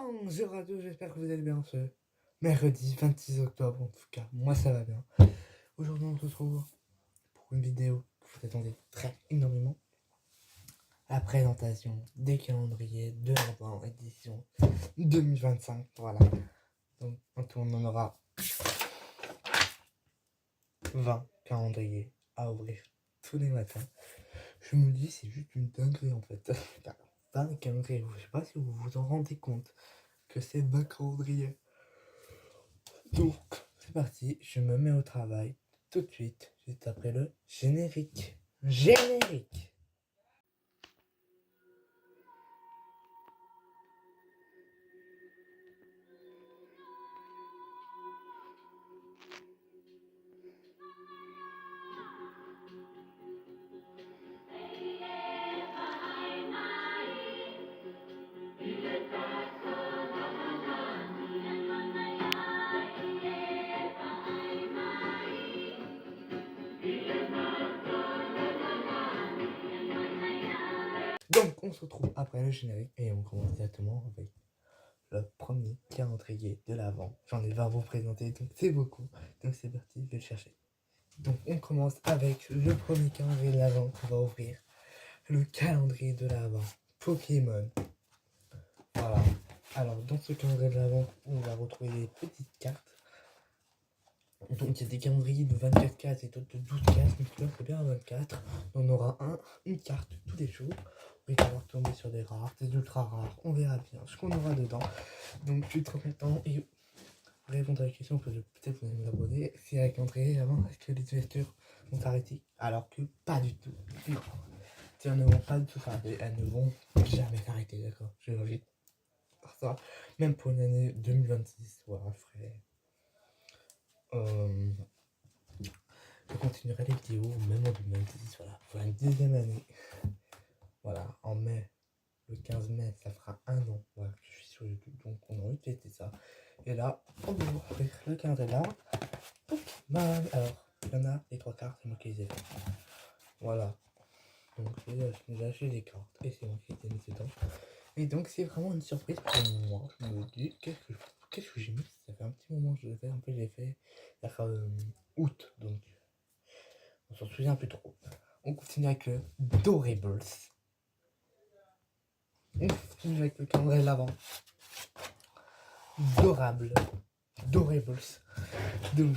Bonjour à tous, j'espère que vous allez bien ce mercredi 26 octobre. En tout cas, moi ça va bien. Aujourd'hui, on se retrouve pour une vidéo que vous attendez très énormément. La présentation des calendriers de l'Avent édition 2025. Voilà. Donc, en tout, on en aura 20 calendriers à ouvrir tous les matins. Je me dis, c'est juste une dinguerie en fait. 20 calendriers, je sais pas si vous vous en rendez compte que c'est 20 calendriers. Donc, c'est parti, je me mets au travail tout de suite, juste après le générique. Générique! Donc, on se retrouve après le générique et on commence directement avec le premier calendrier de l'Avent. J'en ai 20 à vous présenter, donc c'est beaucoup. Donc, c'est parti, je vais le chercher. Donc, on commence avec le premier calendrier de l'Avent qu'on va ouvrir. Le calendrier de l'Avent Pokémon. Voilà. Alors, dans ce calendrier de l'Avent, on va retrouver des petites cartes. Donc il y a des calendriers de 24 cases et d'autres de 12 cases, donc là c'est bien 24. On aura une carte tous les jours. On va pouvoir tomber sur des rares, des ultra rares, on verra bien ce qu'on aura dedans. Donc je suis trop content et répondre à la question que peut-être vous allez me la poser, si avec calendrier avant, est-ce que les ouvertures vont s'arrêter? Alors que pas du tout. Non. Elles ne vont pas du tout s'arrêter, elles ne vont jamais s'arrêter, d'accord? Je vais vite. Ça, même pour une année 2026, voilà, je ferai. Je continuerai les vidéos même en 2010, voilà, pour une deuxième année. Voilà, en mai, le 15 mai, ça fera un an, voilà, que je suis sur YouTube, donc on a envie de fêter ça. Et là, on va ouvrir le calendrier là. Pokémon. Alors, il y en a les 3 cartes, c'est moi qui les ai fait. Voilà. Donc j'ai lâché les cartes et c'est moi qui les ai mis dedans. Et donc c'est vraiment une surprise pour moi. Je me dis, qu'est-ce que j'ai mis? Ça fait un petit moment que je l'ai fait, un peu j'ai fait vers août, donc on s'en souvient plus trop. On continue avec le Dorables. On continue avec le calendrier de l'Avent. Dorables. Donc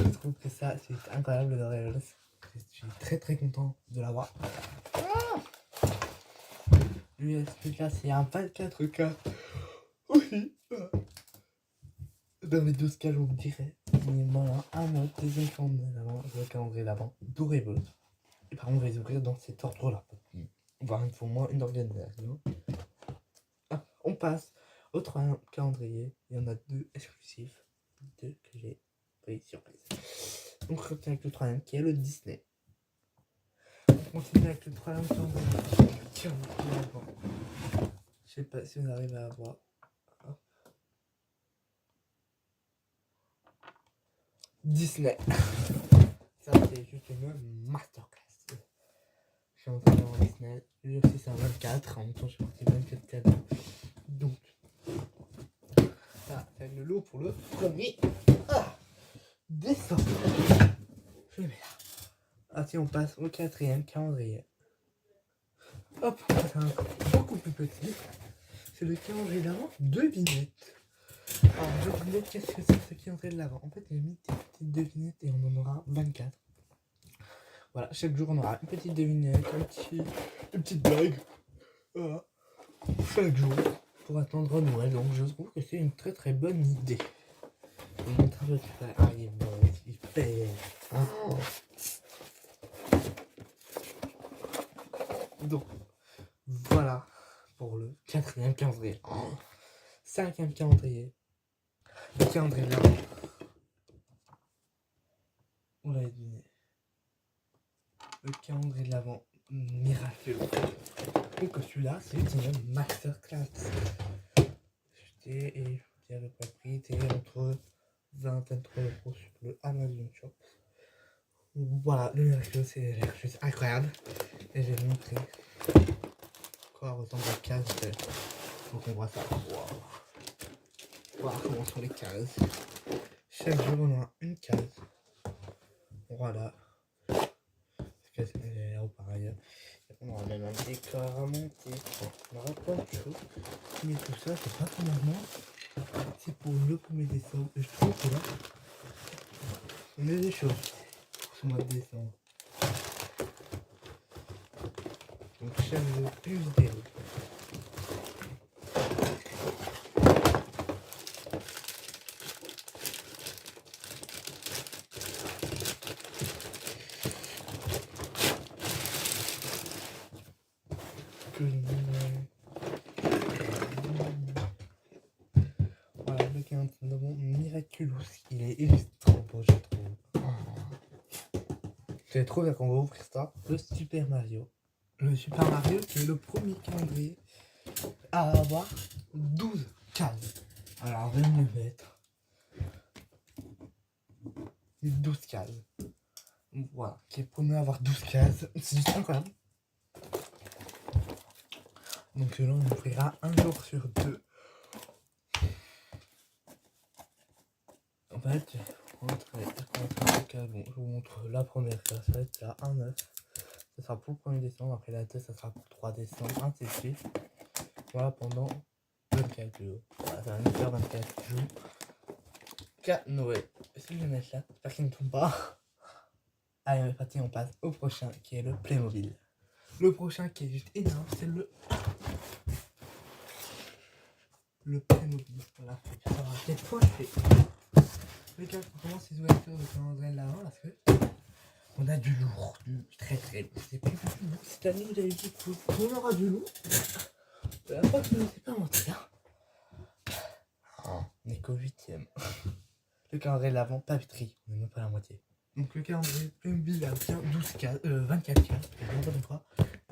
je trouve que ça c'est incroyable le Dorables. Je suis très très content de l'avoir. Lui là c'est un 24K. Oui. Dans les 12K je vous dirais. Mais voilà, un autre deuxième calendrier d'avant. Dorables. Et par contre on va les ouvrir dans cet ordre là. Voir pour moi une organisation. On passe au troisième calendrier. Il y en a 2 exclusifs. 2 que j'ai pris surprise. Donc on continue avec le troisième qui est le Disney. On continue avec le troisième calendrier. Je sais pas si vous arrivez à voir. Disney. Ça c'est juste une masterclass. Je suis en train d'avoir Disney. Lui aussi c'est un 24. En même temps je suis parti 24 cadeaux. Donc ça c'est le lot pour le premier décembre. Je le mets là. Ah tiens, on passe au quatrième calendrier. Hop, c'est un beaucoup plus petit. C'est le calendrier d'avant devinette. Alors devinette, qu'est-ce que c'est ce calendrier de l'avant? En fait j'ai mis des petites devinettes et on en aura 24. Voilà, chaque jour on aura une petite devinette, une petite blague. Voilà. Chaque jour pour attendre Noël. Donc je trouve que c'est une très très bonne idée. Je vous montre un peu tout ça. Ah il est bon, il fait. Donc voilà pour le quatrième calendrier. Cinquième calendrier. Le calendrier de l'Avent. On l'avait deviné. Le calendrier de l'Avent miraculeux. Donc celui-là, c'est une masterclass. Et je vous dis à peu près le prix, c'était entre 20 et 23 € sur le Amazon Shop. Voilà, le miraculeux, c'est juste incroyable. Et je vais vous montrer quoi ressemble à case. Faut qu'on voit ça. Wow. Voilà comment sont les cases. Chaque jour on a une case. Voilà. Parce que c'est pareil. On aura même un décor à monter. On aura plein de choses. Mais tout ça, c'est pas pour maintenant. C'est pour le 1er décembre. Et je trouve que là, on a des choses pour ce mois de décembre. Donc chaque jour, une vidéo. Voilà, le 15 novembre, Miraculous. Il est juste trop beau, je trouve. C'est trop bien qu'on va ouvrir ça. Le Super Mario. Le Super Mario, qui est le premier calendrier à avoir 12 cases. Alors, je vais me mettre 12 cases. Voilà, qui est le premier à avoir 12 cases. C'est juste incroyable. Donc là, on ouvrira un jour sur deux. En fait, je vous montre la première case. Ça va être la 1-9. Ça sera pour le 1er décembre. Après la 2, ça sera pour le 3 décembre. Ainsi de suite. Voilà, pendant 24 jours. Voilà, ça va nous faire 24 jours. 4 Noël. Est-ce que je vais mettre là? J'espère qu'il ne tombe pas. Allez, on est parti, on passe au prochain qui est le Playmobil. Le prochain qui est juste énorme, c'est le Playmobil. Voilà, ça va peut-être fois fait. Les gars, on commence les ouvertures de calendrier de l'avant parce que on a du lourd, du très très lourd. C'est plus du lourd. Cette année, vous avez dit qu'on aura du lourd. La fois que je ne sais pas mentir. On n'est qu'au 8ème. Le calendrier de l'avant, papeterie. On n'est même pas à la moitié. Donc le calendrier Playmobil a bien 12 cases, 24 cases, et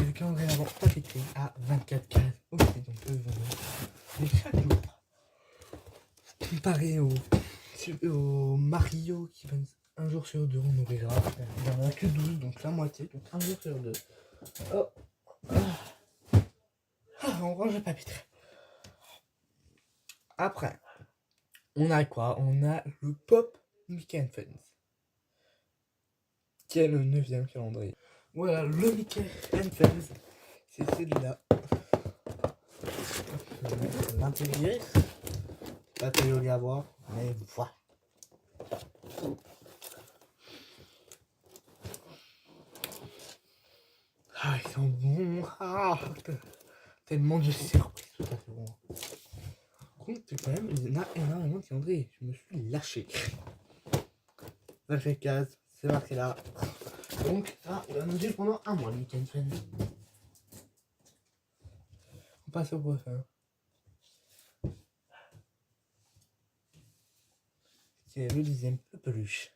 le calendrier avant papeterie à 24 cases aussi, donc et chaque jour. Comparé au Mario qui va un jour sur deux, on ouvrira. Il n'y en a que 12, donc la moitié, donc un jour sur deux. Oh. On range la papeterie. Après, on a quoi? On a le Pop Mickey Friends, qui est le 9ème calendrier. Voilà, le Mickey Friends, c'est celui-là. Je vais mettre l'intérieur. Pas très joli à voir, mais voilà. Ah, ils sont bons. Ah, tellement de surprises, tout à fait bon. Par contre, quand même, il y en a énormément de calendriers. Je me suis lâché. 28 cases, c'est marqué là. Donc, ça, on va nous dire pendant un mois le week-end friend. On passe au prochain. C'est le 10ème, le peluche.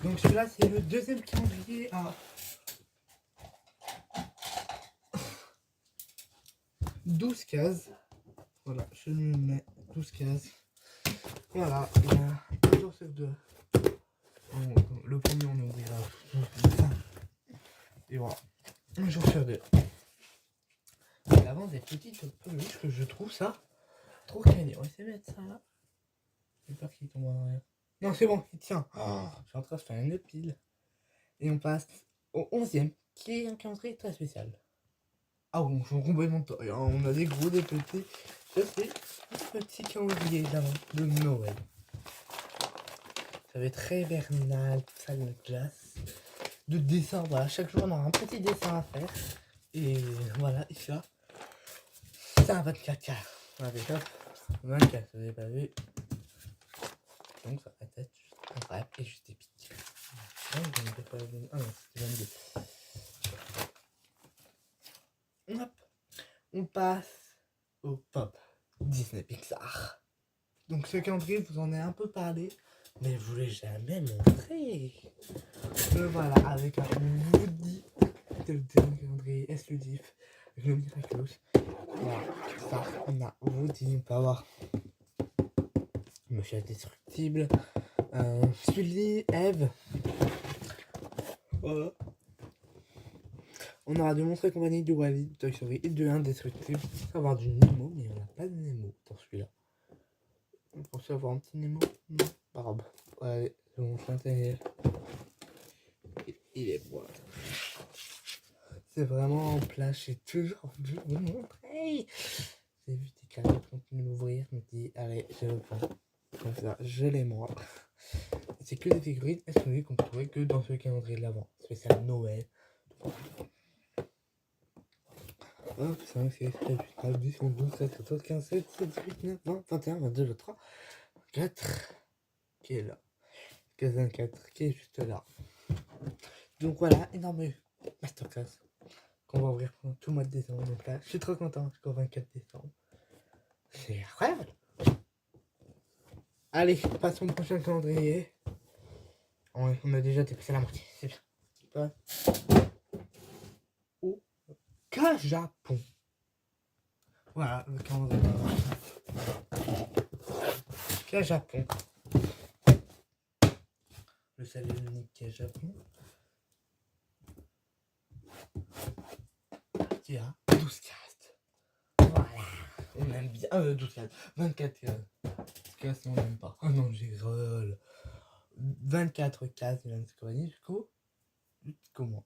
Donc, celui-là, c'est le 2ème calendrier à 12 cases. Voilà, je lui mets 12 cases. Voilà, il y a un jour sur deux. Le premier, on ouvrira. Et voilà, un jour sur deux. Et avant des petites peluches que je trouve ça trop cané. On va essayer de mettre ça là. J'ai peur qu'il tombe en arrière. Non, c'est bon, il tient. Oh, je suis en train de faire une pile. Et on passe au 11ème, qui est un calendrier très spécial. Ah bon, je suis complètement de taille. On a des gros, des petits. Ça, c'est un petit calendrier d'avant de Noël. Ça va être très vernal, tout ça, de glace. De dessin, voilà. Chaque jour, on aura un petit dessin à faire. Et voilà, et ça, c'est un 24 quarts. Voilà, déjà, 24, vous n'avez pas vu. Donc, ça va être juste incroyable et juste épique. Ah non, c'était 22. Hop. On passe au Pop Disney Pixar. Donc ce calendrier, vous en ai un peu parlé, mais je vous l'ai jamais montré. Voilà, avec un Woody de le calendrier exclusif, avec le Miraculous. Voilà, ça, on a Woody, on peut avoir Monsieur Indestructible, Sully, Eve. Voilà. On aura de Monstres et compagnie, du Wally, du Toy Story et de Indestructible. On va avoir du Nemo, mais on n'a pas de Nemo dans celui-là. Pour savoir un petit Nemo. Non, pas grave. Ouais, je vous montre l'intérieur. Il est beau. C'est vraiment plat, j'ai toujours dû vous montrer. J'ai vu des carrés continuer d'ouvrir, je me dis, allez, je le prends. Comme ça, je les moi. C'est que des figurines exclusives qu'on peut trouver que dans ce calendrier de l'avant. Spécial Noël. Hop, 5, 6, 7, 8, 9, 10, 11, 12, 13, 14, 15, 16, 17, 18, 19, 20, 21, 22, 23, 24. Qui est là. 24, qui est juste là. Donc voilà, énorme masterclass qu'on va ouvrir pendant tout le mois de décembre. Donc là, je suis trop content jusqu'au 24 décembre. C'est incroyable. Allez, passons au prochain calendrier. On a déjà dépassé la moitié, c'est bien. Au Japon. Voilà, le calendrier. Japon. Le seul et unique Japon. Qui a 12 castes. Voilà. On aime bien. 12 castes. 24 castes, on n'aime pas. Oh non, j'ai rigole. 24 cases de l'inscription jusqu'au mois.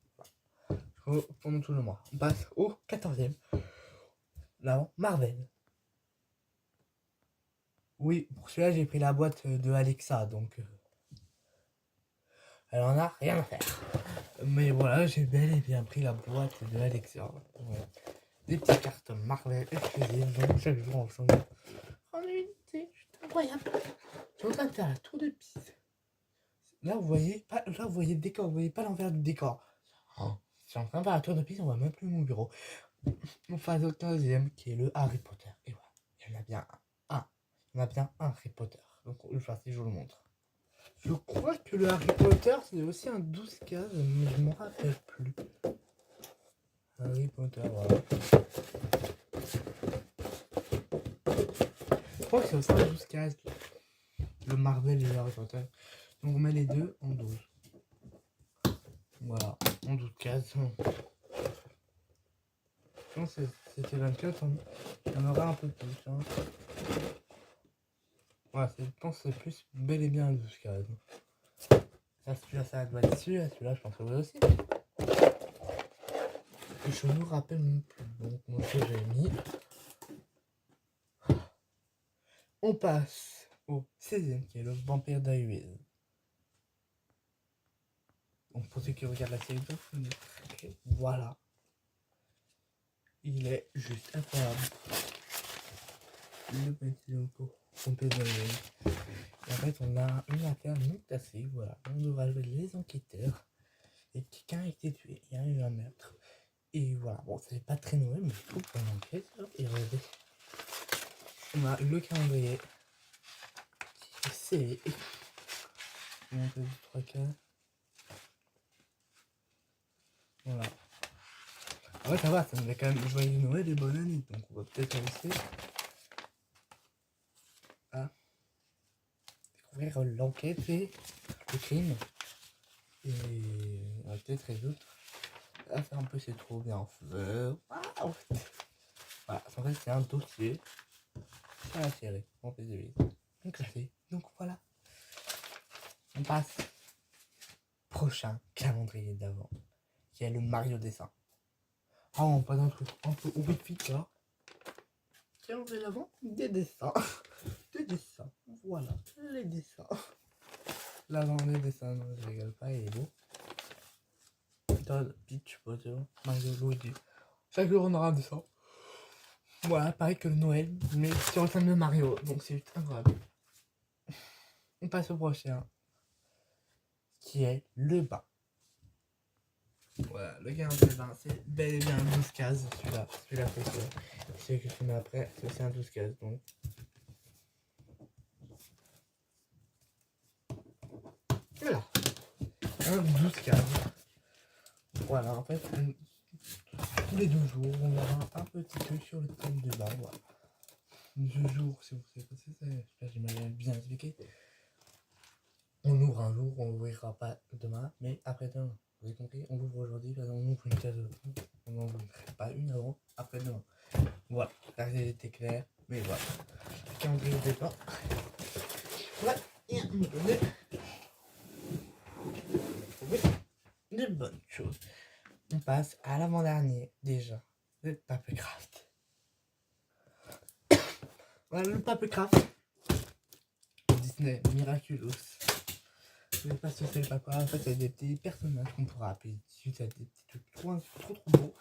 Pendant tout le mois. On passe au 14e. Là, Marvel. Oui, pour celui-là, j'ai pris la boîte de Alexa, donc elle en a rien à faire. Mais voilà, j'ai bel et bien pris la boîte de Alexa. Voilà. Des petites cartes Marvel exclusives, donc chaque jour on s'en est. En une, c'est juste incroyable. Je suis en train de faire un tour de piste. Là, vous voyez pas, là, vous voyez le décor, vous voyez pas l'envers du décor. Oh, je suis en train de faire un tour de piste, on voit même plus mon bureau. On passe au 15e qui est le Harry Potter. Et voilà, il y en a bien un. Il y en a bien un Harry Potter. Donc, je vous le montre. Je crois que le Harry Potter, c'est aussi un 12 cases, mais je m'en rappelle plus. Harry Potter, voilà. Je crois que c'est aussi un 12 cases. Le Marvel et le Harry Potter. Donc, on met les deux en 12. Voilà, en 12 cases. Je pense que c'était 24, il y en aura un peu plus. Hein. Voilà, je pense que c'est plus bel et bien un 12 cases. Ça, celui-là, ça doit être dessus. Celui-là, je pense que vous aussi. Et je me rappelle même plus. Donc, moi, que j'ai mis. On passe au 16e, qui est le Vampire Diaries. Donc, pour ceux qui regardent la série, voilà. Il est juste incroyable. Le petit logo, Vampire Diaries. En fait, on a une affaire non classée, voilà. On devra jouer les enquêteurs. Et quelqu'un a été tué, il y a eu un meurtre. Et voilà, bon, c'est pas très Noël, mais je trouve qu'on enquête. Et regardez, on a le calendrier. C'est. On a un peu du 3 cas. Voilà. Ouais, ça va, ça nous a quand même joyeux Noël et bonne année. Donc, on va peut-être réussir à découvrir l'enquête et le crime. Et on va peut-être résoudre. À faire un peu, c'est trop bien. Waouh! Voilà, en fait, c'est un dossier. C'est la série. On fait des donc classé. Donc voilà. On passe prochain calendrier d'avant. Qui est le Mario dessin. Ah, on passe un truc un peu horrifique là. Calendrier d'avant, des dessins. Des dessins. Voilà, les dessins. Là, dans les dessins, non, je rigole pas, il est beau. Todd, Peach, Bowser, Mario, Luigi. Chaque jour, on aura un dessin. Voilà, pareil que le Noël, mais sur le thème de Mario. Donc c'est incroyable. On passe au prochain. Qui est le bain. Voilà, le calendrier de bain, c'est bel et bien un 12 cases. Celui-là, c'est sûr. Celui que je mets après, c'est aussi un 12 cases. Donc. Voilà. Un 12 cases. Voilà, en fait, tous les 2 jours, on aura un petit truc sur le thème de bain. Voilà. 2 jours, si vous savez pas ce que c'est, j'espère que j'ai bien expliqué. On ouvre un jour, on l'ouvrira pas demain, mais après-demain. Vous avez compris? On l'ouvre aujourd'hui, on ouvre une case, on n'en ouvre pas une avant, après-demain. Voilà, la réalité était claire, mais voilà. Le calendrier des bains. me donner trouver de bonnes choses. On passe à l'avant-dernier déjà, le Papercraft. Voilà le Papercraft Disney Miraculous. Je ne sais pas ce que c'est le Papercraft. En fait, c'est des petits personnages qu'on pourra appeler suite à des petits trucs trop beaux.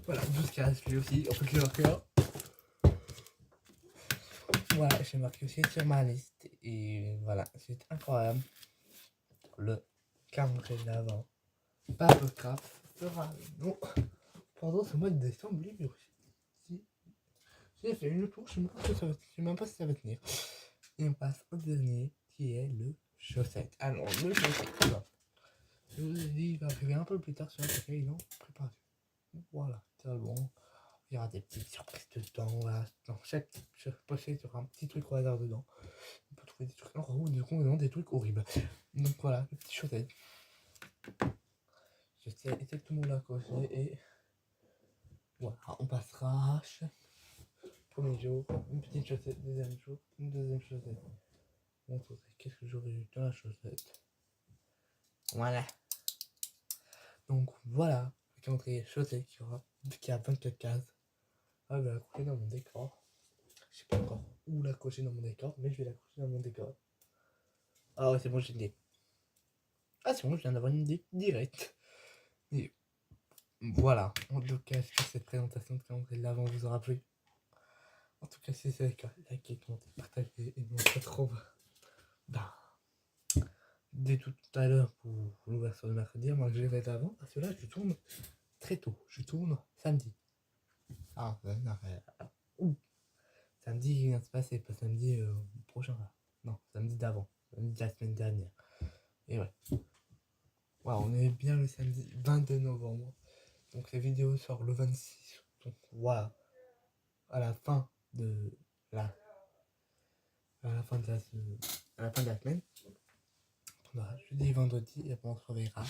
Voilà, 12 cases lui aussi, on peut que le marquer. Voilà, j'ai marqué aussi sur ma liste. Et voilà, c'est incroyable. Le calendrier de l'avant. Papercraft sera avec nous pendant ce mois de décembre, lui aussi. J'ai fait une tour, je ne sais même pas si ça va tenir. Et on passe au dernier qui est le chaussette. Alors, le chaussette, là, je vous ai dit, il va arriver un peu plus tard sur la paquet, non préparation. Voilà, c'est bon. Il y aura des petites surprises dedans. Voilà. Dans chaque pochette, il y aura un petit truc au hasard dedans. On peut trouver des trucs en roue, des trucs horribles. Donc voilà, le petit chaussette. Je sais exactement la cocher et voilà, on passera chaque premier jour, une petite chaussette, deuxième jour, une deuxième chaussette. On montrerai qu'est-ce que j'aurais eu dans la chaussette. Voilà. Donc voilà, le calendrier chaussette qui a 24 cases. Ah, je vais l'accrocher dans mon décor. Je sais pas encore où l'accrocher dans mon décor, mais je vais l'accrocher dans mon décor. Ah ouais, c'est bon, j'ai une idée. Ah c'est bon, je viens d'avoir une idée directe. Et voilà, en tout cas, est-ce que cette présentation de calendrier de l'avant vous aura plu? En tout cas, si c'est le cas, likez, commentez, partagez et on se retrouve dès tout à l'heure pour l'ouverture de mercredi. Moi, je vais avant parce que là, je tourne très tôt. Je tourne samedi. Ah, non, samedi qui vient de se passer, pas samedi prochain. Là. Non, samedi d'avant. Samedi de la semaine dernière. Et ouais. Wow, on est bien le samedi 22 novembre. Donc, la vidéo sort le 26. Donc, voilà. À la fin de la fin de la semaine. Voilà, jeudi et vendredi, et après on se reverra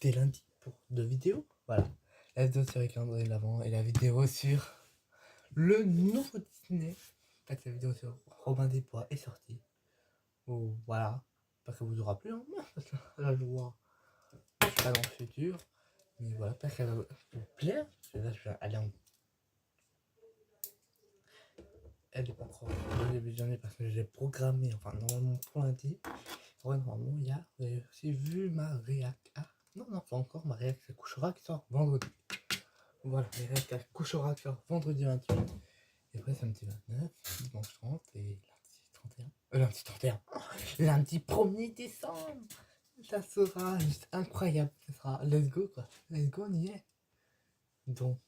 dès lundi pour 2 vidéos. Voilà, la vidéo sur les calendriers de l'avant et la vidéo sur le nouveau Disney. En fait, la vidéo sur Robin des Bois est sortie. Oh, voilà, pas que vous aura plu, hein. Là, je vois, je suis pas dans le futur, mais voilà, pas qu'elle va vous plaire. Là, je vais aller en. Elle est pas trop au début de journée parce que je l'ai programmé, enfin, normalement pour lundi. Ouais, normalement, vous avez aussi vu ma réac. Ah, non, pas encore, ma réac à Couchera qui sort vendredi. Voilà, ma réac à Couchera qui sort vendredi 28. Et après, samedi 29, dimanche 30 et lundi 31. Lundi 31. Lundi 1er décembre. Ça sera juste incroyable. Ça sera let's go, quoi. Let's go, on y est. Donc,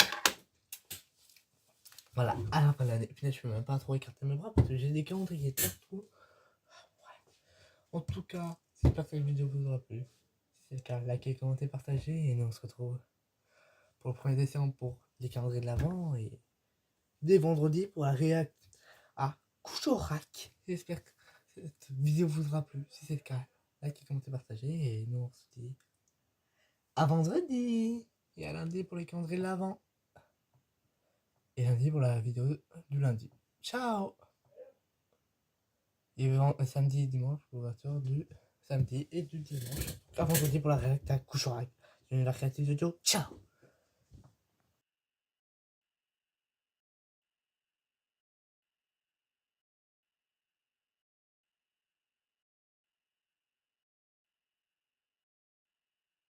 voilà, à la fin de l'année. Puis là, je peux même pas trop écarter mes bras parce que j'ai des calendriers partout. En tout cas, j'espère que cette vidéo vous aura plu. Si c'est le cas, likez, commentez, partagez. Et nous on se retrouve pour le 1er décembre pour les calendriers de l'avant. Et dès vendredi pour la réact à Couchorac. J'espère que cette vidéo vous aura plu. Si c'est le cas, likez, commentez, partagez. Et nous on se dit à vendredi. Et à lundi pour les calendriers de l'avant. Et lundi pour la vidéo du lundi. Ciao! Et samedi et dimanche pour l'ouverture du samedi et du dimanche. À vendredi pour la réact à Couchorac. Je vais la créative de Joe. Ciao!